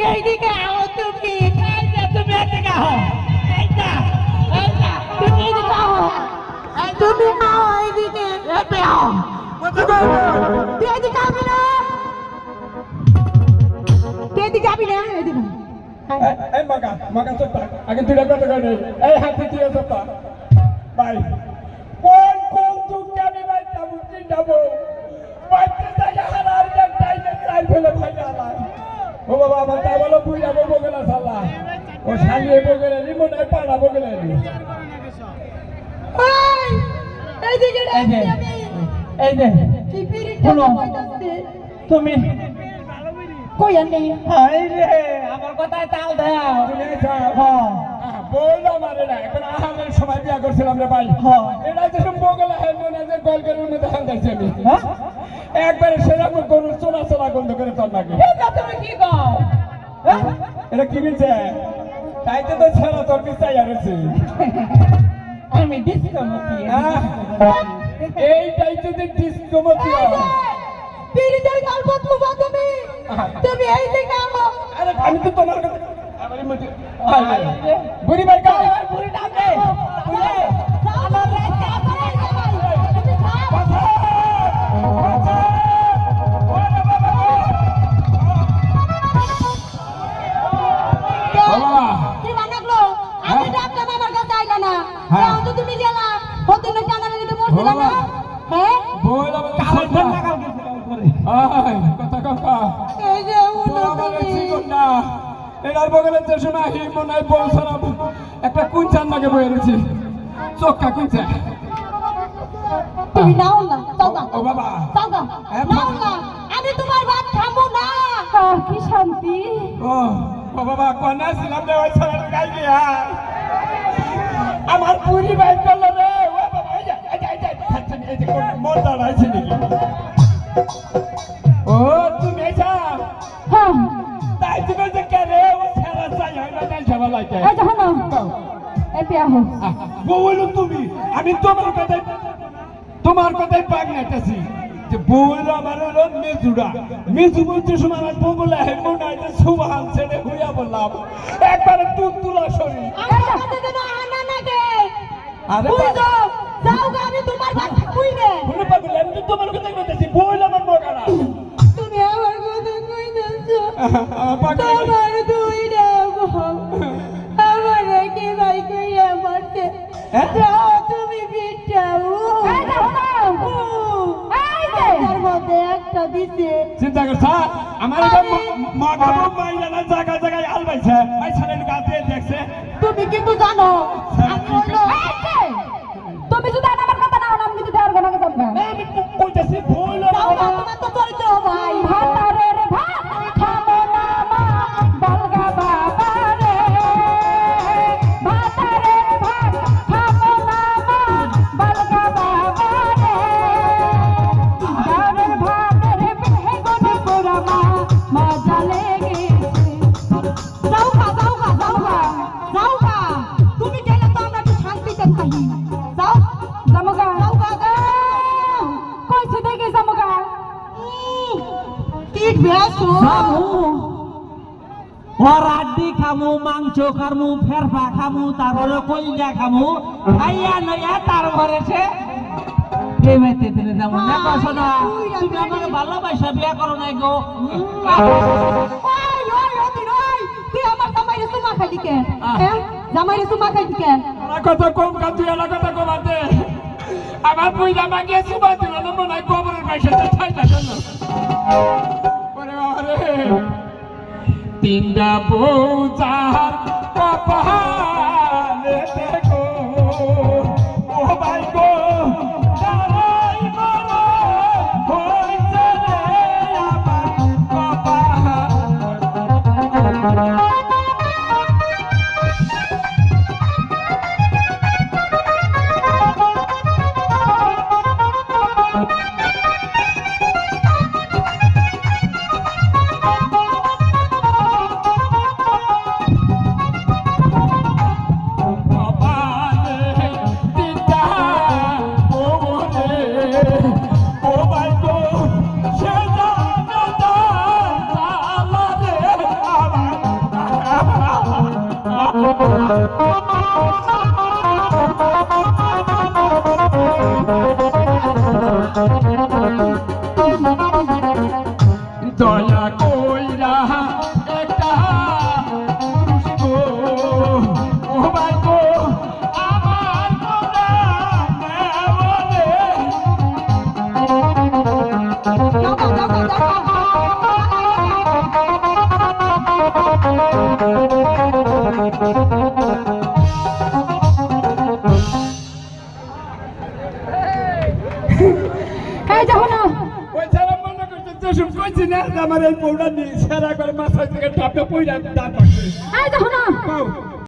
এইদিকে আও তুমি তুমি এদিকে আও তুমি এদিকে আও তুমি আও এইদিকে এতে আও তুই এদিকে আবি না তুই এদিকে আবি না এদিকে এই মাগা চুপ আগে তুই কথা কই এই হাতে দিয়ে চুপ ভাই কোন দুঃখে আমি বাইটা বুঝি যাবো বাইতে জায়গা হারার টাইমে চাই ফেলে ভাই আলা ও বাবা আমার তাই বলো বুই যাবো বগলা সালা ও সালিয়ে বগলে নি মনে পাড়া বগলে নি এইদিকে এই যে কি পিরিটা কইতাছে তুমি কই আনলি হাই রে আমার কথায় তাল দাও তুমি হ্যাঁ বইলো আমারে না এখন আহামের সময় বিয়া করছিলাম রে ভাই হ্যাঁ এটা যে বগলা হেন মনে যে গলকের মধ্যে দেখান যাচ্ছে আমি হ্যাঁ একবারে সেরকম গরু চোরা গন্ধ করে তোর লাগে এটা তুমি কি কও এটা কি বলছে তাইতে তো ছেড়া তোর পিছাই আসছে আমি ডিসকমতি এইটাই যদি ডিসকমতি পিরিতের গল্প তুমি তুমি এই দিকে আও আরে আমি তো তোমার কথা আমারই মধ্যে বুড়ি ভাই কা বুড়ি নাম দে বুড়ি আমার রাস্তা করে তুমি বাবা কি বানাগলো আমি ডাক্তার আমার কাছে আইলা না এখন তো তুমি গেলা হদিন জানালে দিতে মরছিল না হ্যাঁ বইলা কাল ফোন লাগাল গেছিল উপরে আয় কথা কথা এই যে উনো তুমি না এটার বগলে যে সময় হি মনে বল সারা একটা কুঞ্চান লাগে বয়ে রয়েছে চোখটা কুঞ্চা তুমি নাও না দাদা ও বাবা দাদা নাও না আমি তোমার ভাত খাবো না কি শান্তি ও বাবা কোনা ছিলাম রে ওই সারা গাই দিয়া আমার পুরি ভাই করলো রে ও বাবা এই যা এই যে মোর দাঁড়াইছে নাকি ও তুমি এসা হ্যাঁ তাই তুমি যে কেরে ও সারা চাই হয় না তাই সবাই লাগে এই দেখো না এই পিয়া হো বউলো তুমি আমি তোমার কথাই পাগ নাইতাছি যে বউলো আমার হলো মেজু বলতে সময় আমার বউগুলা হেমো নাইতে সুবহান ছেড়ে হইয়া বললাম একবারে তুলা শরীর আমার কাছে যেন আনা না গে আরে যাও গা আমি তোমার ভাত খাবই না শুনে পাগল আমি তো তোমার কথাই বলতেছি বউলো আমার মগাড়া তুমি আমার কথা কইতাছো পাগল তোমার দুই দেবো আমার কি ভাই কইয়া মারতে যাও তুমি বিটাও তার মধ্যে একটা দিছে চিন্তা করছ আমার মগাবো মাইলা না জায়গায় আলবাইছে আই ছাড়েন গাতে দেখছে তুমি কিন্তু জানো আমি হলো তুমি যদি আমার কথা নাও না আমি কিন্তু দেওয়ার কথা বলবো আমি কইতাছি বউলো তোমার তো চরিত্র ভাই ভাতারে রে ভাত খাবো না মা বলগা বাবা রে ভাতারে রে ভাত খাবো না মা বলগা বাবা রে দারের ভাতের বেহে গনে পুরা মা মজা লেগেছে যাও গা তুমি গেলে তো আমরা একটু শান্তিতে থাকি যাও জামগা কইছে দেখে জামগা ঠিক বেশো রাড্ডি খামু মাংস খামু ফেরফা খামু তারপরে কলিজা খামু খাইয়া নইয়া তারপরে সে প্রেমেতে দিলে যেমন না কষ্ট না তুমি আমাকে ভালোবাসা বিয়া করো নাই গো তুই আমার জামাইরে সুমা খাইলি কে হ্যাঁ জামাইরে সুমা খাইলি কে কথা কম কা তুই এলা কথা কমাতে আমার বই জামা গিয়ে সুবা দিল না মনে হয় গোবরের পয়সা চাই না কেন ওরে বাবারে তিনটা বউ যার কপালে দেখো ও ভাই গো দাঁড়াই মরো হইছে রে আমার কপাল দয়া কইরা একটা পুষ্প ও ভাই গো আমার মোরা বলে এই যাও না ওই সারা মনে করছে জসুম কইছি না যে আমার এই বউটা নিয়ে সারা করে মাথা থেকে টাপে পইরা দাঁত পাচ্ছে এই যাও না কও